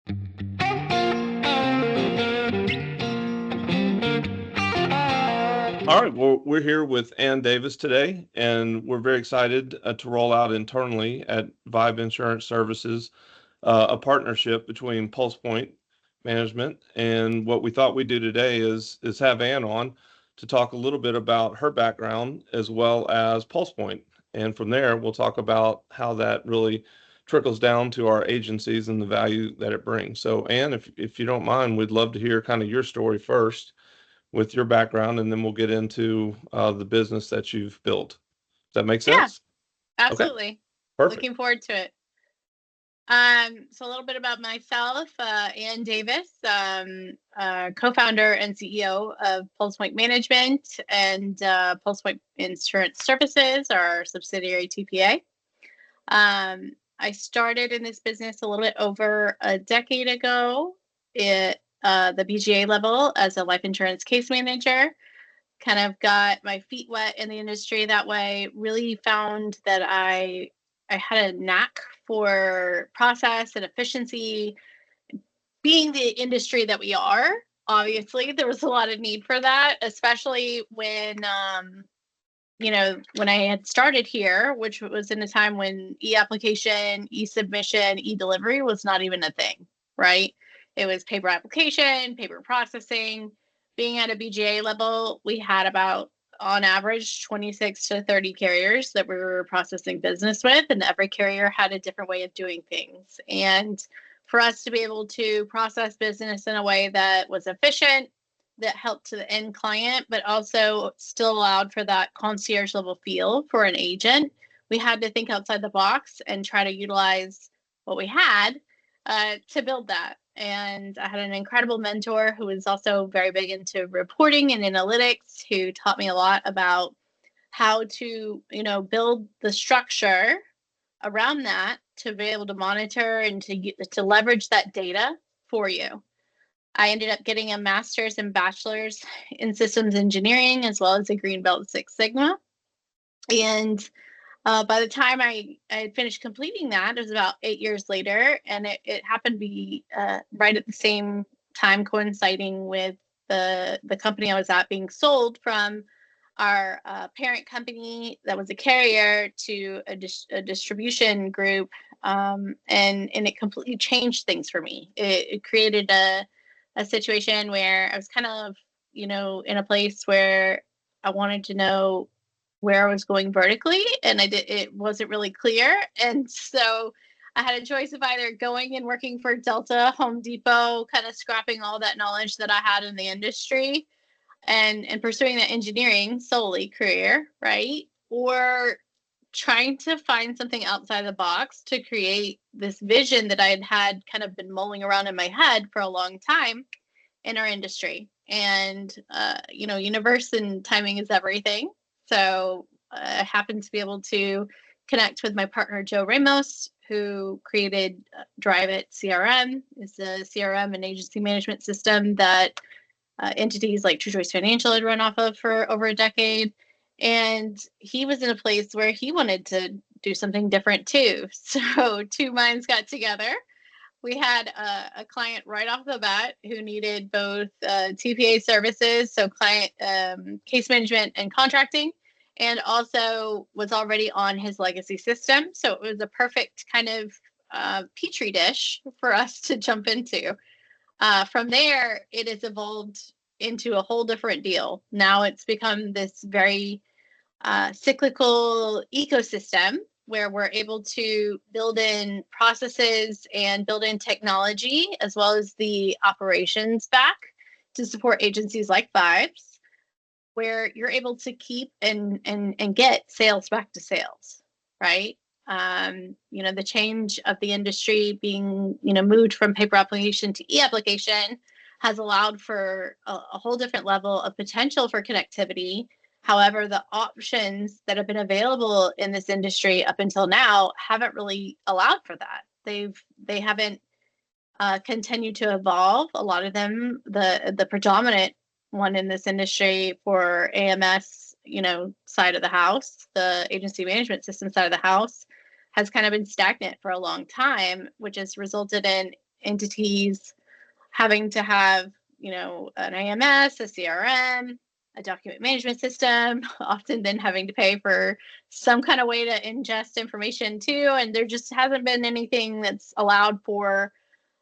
All right, well, we're here with Ann Davis today, and we're very excited to roll out internally at Vibe Insurance Services a partnership between PulsePoint Management. And what we thought we'd do today is have Ann on to talk a little bit about her background as well as PulsePoint. And from there, we'll talk about how that really trickles down to our agencies and the value that it brings. So, Ann, if you don't mind, we'd love to hear kind of your story first with your background, and then we'll get into the business that you've built. Does that make Yeah, sense? Okay, absolutely. perfect. Looking forward to it. So a little bit about myself, Ann Davis, co-founder and CEO of PulsePoint Management and PulsePoint Insurance Services, our subsidiary TPA. I started in this business a little bit over a decade ago at the BGA level as a life insurance case manager. Kind of got my feet wet in the industry that way. Really found that I had a knack for process and efficiency. Being the industry that we are, obviously there was a lot of need for that, especially when when I had started here, which was in a time when e-application, e-submission, e-delivery was not even a thing, right? It was paper application, paper processing. Being at a BGA level, we had about, on average, 26 to 30 carriers that we were processing business with, and every carrier had a different way of doing things. And for us to be able to process business in a way that was efficient, that helped to the end client, but also still allowed for that concierge level feel for an agent, we had to think outside the box and try to utilize what we had to build that. And I had an incredible mentor who was also very big into reporting and analytics, who taught me a lot about how to, build the structure around that to be able to monitor and to leverage that data for you. I ended up getting a master's and bachelor's in systems engineering, as well as a green belt Six Sigma. And by the time I had finished completing that, it was about 8 years later, and it happened to be right at the same time coinciding with the company I was at being sold from our parent company that was a carrier to a distribution group, and it completely changed things for me. It created a situation where I was kind of, in a place where I wanted to know where I was going vertically, and it wasn't really clear. And so I had a choice of either going and working for Delta, Home Depot, kind of scrapping all that knowledge that I had in the industry and pursuing that engineering solely career, right? Or trying to find something outside the box to create this vision that I had kind of been mulling around in my head for a long time in our industry. And, universe and timing is everything. So I happened to be able to connect with my partner, Joe Ramos, who created Drive It CRM. It's a CRM and agency management system that entities like True Choice Financial had run off of for over a decade. And he was in a place where he wanted to do something different too. So two minds got together. We had a client right off the bat who needed both TPA services, so client case management and contracting, and also was already on his legacy system. So it was a perfect kind of petri dish for us to jump into. From there, it has evolved into a whole different deal. Now it's become this very cyclical ecosystem where we're able to build in processes and build in technology as well as the operations back to support agencies like Vibes, where you're able to keep and get sales back to sales, right? The change of the industry being, moved from paper application to e-application has allowed for a whole different level of potential for connectivity. However, the options that have been available in this industry up until now haven't really allowed for that. They haven't continued to evolve. A lot of them, the predominant one in this industry for AMS, side of the house, the agency management system side of the house, has kind of been stagnant for a long time, which has resulted entities having to have, an AMS, a CRM, a document management system, often then having to pay for some kind of way to ingest information too. And there just hasn't been anything that's allowed for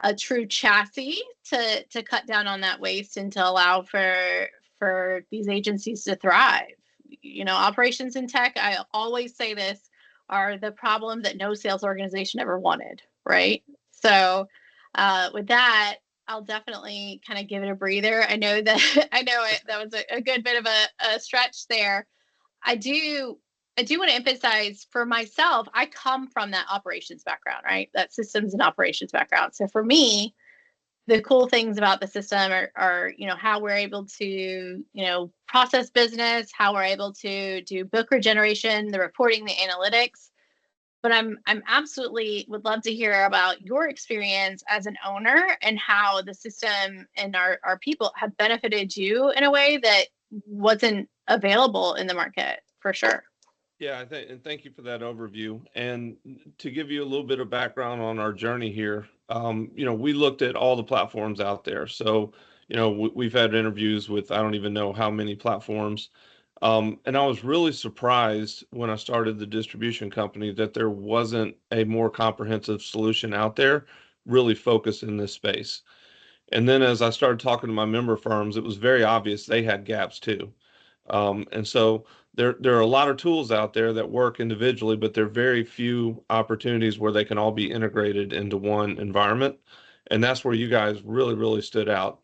a true chassis to cut down on that waste and to allow for these agencies to thrive. Operations in tech, I always say this, are the problem that no sales organization ever wanted, right? So with that, I'll definitely kind of give it a breather. I know that that was a good bit of a stretch there. I do want to emphasize for myself, I come from that operations background, right? That systems and operations background. So for me, the cool things about the system are how we're able to, process business, how we're able to do book regeneration, the reporting, the analytics. But I'm absolutely would love to hear about your experience as an owner and how the system and our people have benefited you in a way that wasn't available in the market, for sure. Yeah, and thank you for that overview. And to give you a little bit of background on our journey here, we looked at all the platforms out there. So, we've had interviews with I don't even know how many platforms. And I was really surprised when I started the distribution company that there wasn't a more comprehensive solution out there really focused in this space. And then as I started talking to my member firms, it was very obvious they had gaps too. And so there are a lot of tools out there that work individually, but there are very few opportunities where they can all be integrated into one environment. And that's where you guys really, really stood out.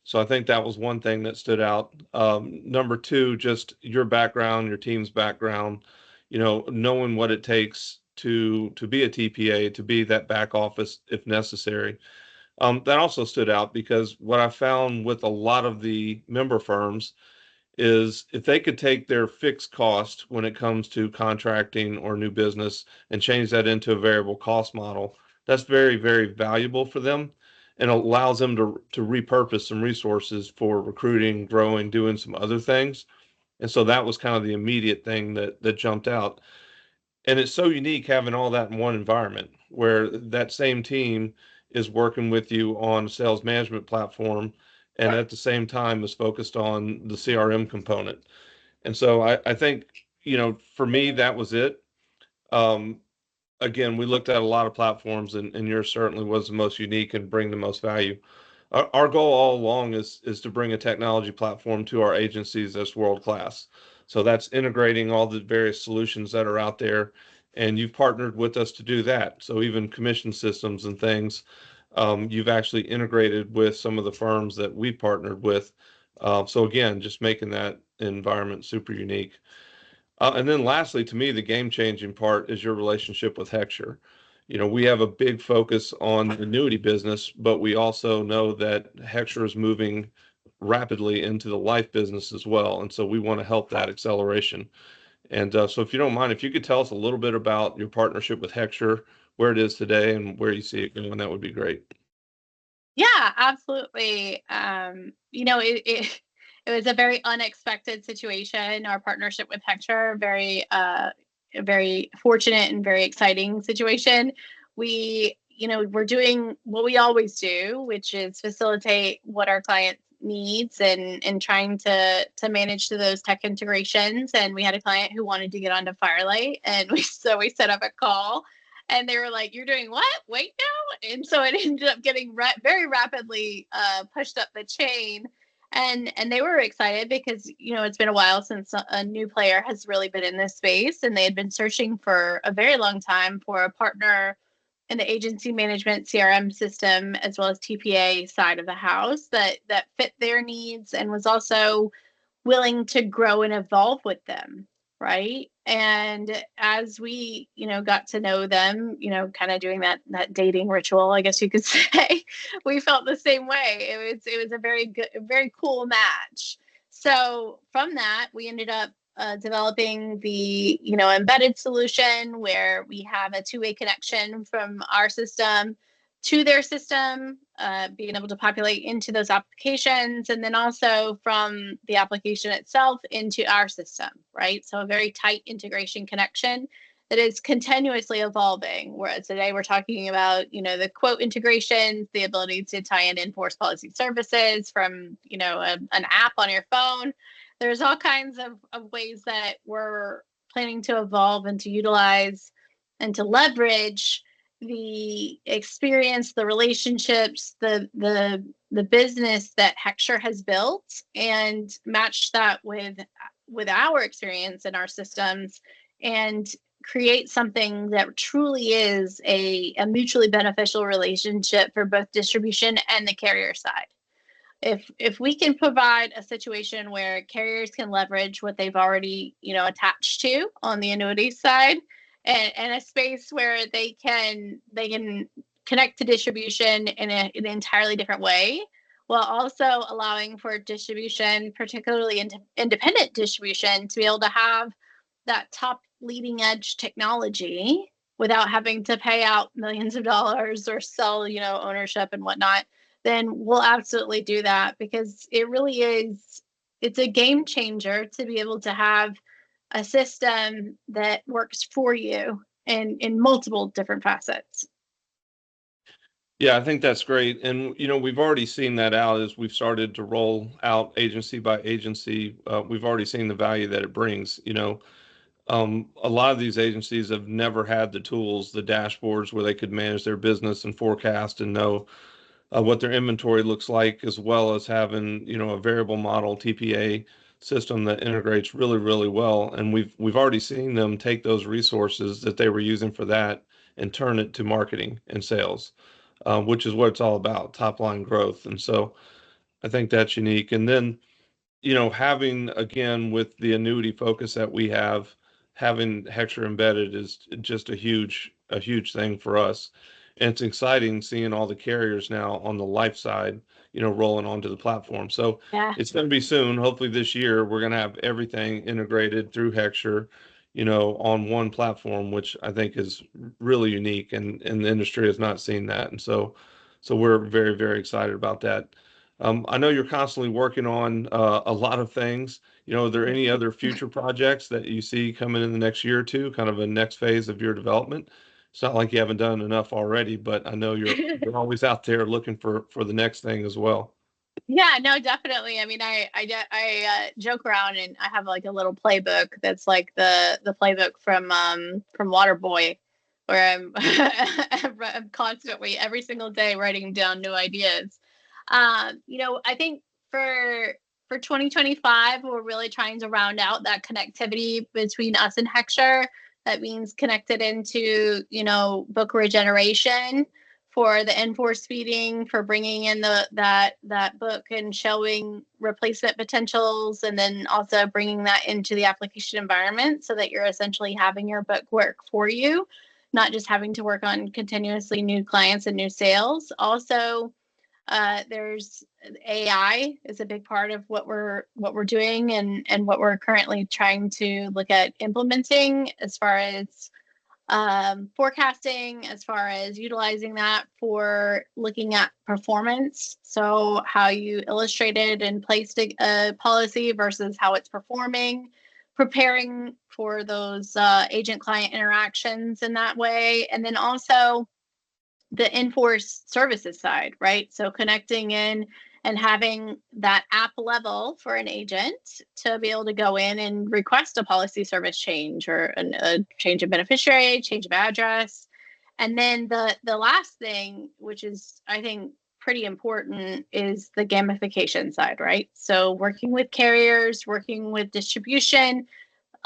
So I think that was one thing that stood out. Number two, just your background, your team's background, knowing what it takes to be a TPA, to be that back office if necessary. That also stood out because what I found with a lot of the member firms is if they could take their fixed cost when it comes to contracting or new business and change that into a variable cost model, that's very, very valuable for them and allows them to repurpose some resources for recruiting, growing, doing some other things. And so that was kind of the immediate thing that jumped out. And it's so unique having all that in one environment where that same team is working with you on a sales management platform and at the same time is focused on the CRM component. And so I think, for me, that was it. Um, Again, we looked at a lot of platforms and yours certainly was the most unique and bring the most value. Our goal all along is to bring a technology platform to our agencies that's world class. So that's integrating all the various solutions that are out there, and you've partnered with us to do that. So even commission systems and things, you've actually integrated with some of the firms that we partnered with. So again, just making that environment super unique. And then lastly, to me, the game-changing part is your relationship with Heckscher. We have a big focus on the annuity business, but we also know that Heckscher is moving rapidly into the life business as well, and so we want to help that acceleration. And so if you don't mind, if you could tell us a little bit about your partnership with Heckscher, where it is today and where you see it going, that would be great. Yeah, absolutely. It was a very unexpected situation. Our partnership with Hector, very fortunate and very exciting situation. We're doing what we always do, which is facilitate what our client needs and trying to manage to those tech integrations. And we had a client who wanted to get onto Firelight, and we set up a call. And they were like, "You're doing what? Wait, no." And so it ended up getting very rapidly pushed up the chain. And they were excited because, it's been a while since a new player has really been in this space. And they had been searching for a very long time for a partner in the agency management CRM system, as well as TPA side of the house that fit their needs and was also willing to grow and evolve with them, right? And as we, got to know them, kind of doing that dating ritual, I guess you could say, we felt the same way. It was a very good, very cool match. So from that, we ended up developing the embedded solution where we have a two-way connection from our system to their system, being able to populate into those applications, and then also from the application itself into our system, right? So a very tight integration connection that is continuously evolving. Whereas today we're talking about, the quote integrations, the ability to tie in enforced policy services from, an app on your phone. There's all kinds of ways that we're planning to evolve and to utilize and to leverage the experience, the relationships, the business that Heckscher has built, and match that with our experience in our systems, and create something that truly is a mutually beneficial relationship for both distribution and the carrier side. If we can provide a situation where carriers can leverage what they've already attached to on the annuity side, and a space where they can connect to distribution in an entirely different way, while also allowing for distribution, particularly independent distribution, to be able to have that top leading edge technology without having to pay out millions of dollars or sell, ownership and whatnot, then we'll absolutely do that, because it really is, it's a game changer to be able to have a system that works for you in multiple different facets. Yeah, I think that's great. And, we've already seen that out as we've started to roll out agency by agency. We've already seen the value that it brings. A lot of these agencies have never had the tools, the dashboards where they could manage their business and forecast and know what their inventory looks like, as well as having, a variable model TPA system that integrates really, really well. And we've already seen them take those resources that they were using for that and turn it to marketing and sales, which is what it's all about, top line growth. And so I think that's unique. And then, having, again, with the annuity focus that we have, having Heckscher embedded is just a huge thing for us. And it's exciting seeing all the carriers now on the life side, rolling onto the platform. So Yeah. it's going to be soon. Hopefully this year, we're going to have everything integrated through Heckscher, on one platform, which I think is really unique, and the industry has not seen that. And so we're very, very excited about that. I know you're constantly working on a lot of things. Are there any other future projects that you see coming in the next year or two, kind of a next phase of your development? It's not like you haven't done enough already, but I know you're always out there looking for the next thing as well. Yeah, no, definitely. I mean, I joke around, and I have like a little playbook that's like the playbook from Waterboy, where I'm constantly every single day writing down new ideas. I think for 2025, we're really trying to round out that connectivity between us and Heckscher. That means connected into, book regeneration for the enforced feeding, for bringing in that book and showing replacement potentials, and then also bringing that into the application environment so that you're essentially having your book work for you, not just having to work on continuously new clients and new sales. Also, there's AI is a big part of what we're doing, and what we're currently trying to look at implementing, as far as forecasting, as far as utilizing that for looking at performance. So how you illustrated and placed a policy versus how it's performing, preparing for those agent client interactions in that way. And then also the enforced services side, right? So connecting in and having that app level for an agent to be able to go in and request a policy service change, or a change of beneficiary, change of address. And then the last thing, which is, I think, pretty important, is the gamification side, right? So working with carriers, working with distribution,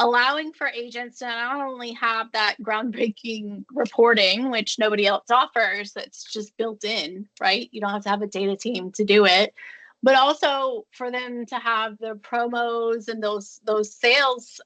allowing for agents to not only have that groundbreaking reporting, which nobody else offers, that's just built in, right? You don't have to have a data team to do it, but also for them to have the promos and those sales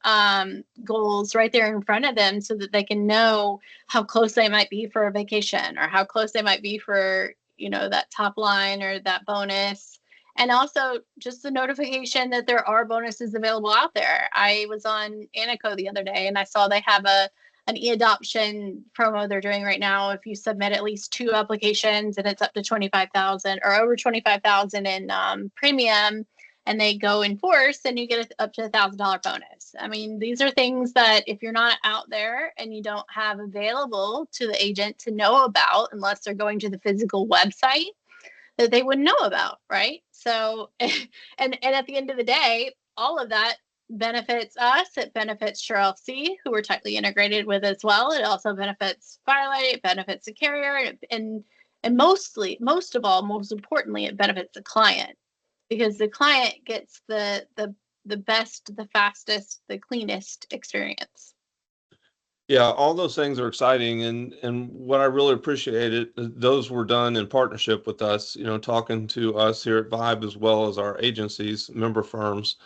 goals right there in front of them, so that they can know how close they might be for a vacation, or how close they might be for, that top line or that bonus. And also just the notification that there are bonuses available out there. I was on Anico the other day, and I saw they have an e-adoption promo they're doing right now. If you submit at least 2 applications, and it's up to 25,000 or over 25,000 in premium, and they go in force, then you get up to $1,000 bonus. I mean, these are things that if you're not out there and you don't have available to the agent to know about, unless they're going to the physical website, that they wouldn't know about, right? So, and at the end of the day, all of that benefits us. It benefits Cheryl C, who we're tightly integrated with as well. It also benefits Firelight. It benefits the carrier, and most importantly, it benefits the client, because the client gets the best, the fastest, the cleanest experience. Yeah, all those things are exciting, and what I really appreciated, those were done in partnership with us, talking to us here at Vibe as well as our agencies, member firms.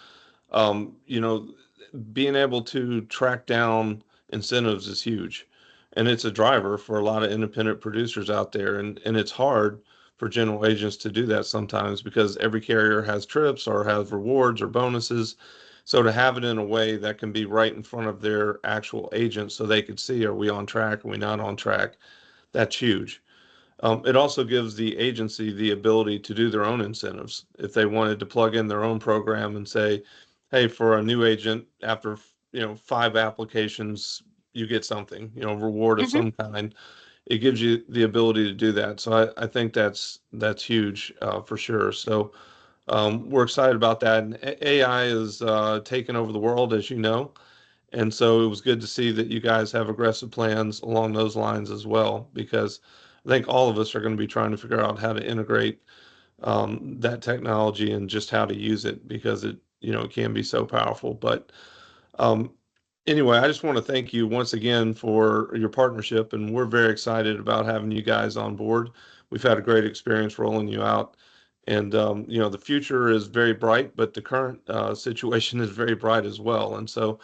You know, being able to track down incentives is huge, and it's a driver for a lot of independent producers out there, and it's hard for general agents to do that sometimes because every carrier has trips or has rewards or bonuses. So to have it in a way that can be right in front of their actual agents so they could see, are we on track, are we not on track? That's huge. It also gives the agency the ability to do their own incentives. If they wanted to plug in their own program and say, hey, for a new agent, after 5 applications, you get something, reward of Mm-hmm. some kind. It gives you the ability to do that. So I think that's huge for sure. So we're excited about that. And AI is taking over the world, as you know. And so it was good to see that you guys have aggressive plans along those lines as well, because I think all of us are going to be trying to figure out how to integrate that technology and just how to use it, because it can be so powerful. But um, anyway, I just want to thank you once again for your partnership, and we're very excited about having you guys on board. We've had a great experience rolling you out. And the future is very bright, but the current situation is very bright as well. And so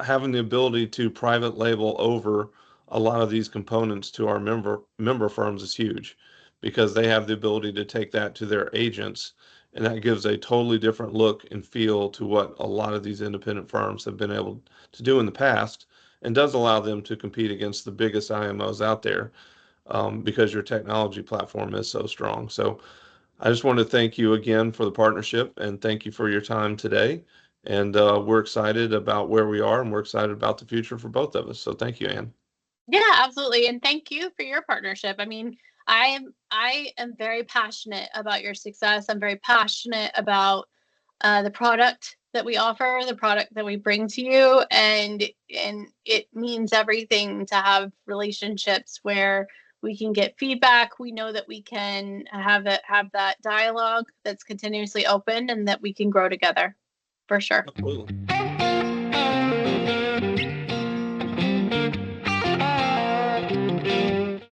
having the ability to private label over a lot of these components to our member firms is huge, because they have the ability to take that to their agents, and that gives a totally different look and feel to what a lot of these independent firms have been able to do in the past, and does allow them to compete against the biggest IMOs out there, because your technology platform is so strong. So I just want to thank you again for the partnership, and thank you for your time today. And we're excited about where we are, and we're excited about the future for both of us. So thank you, Ann. Yeah, absolutely. And thank you for your partnership. I mean, I am very passionate about your success. I'm very passionate about the product that we offer, the product that we bring to you, and it means everything to have relationships where we can get feedback. We know that we can have that dialogue that's continuously open, and that we can grow together, for sure. Absolutely.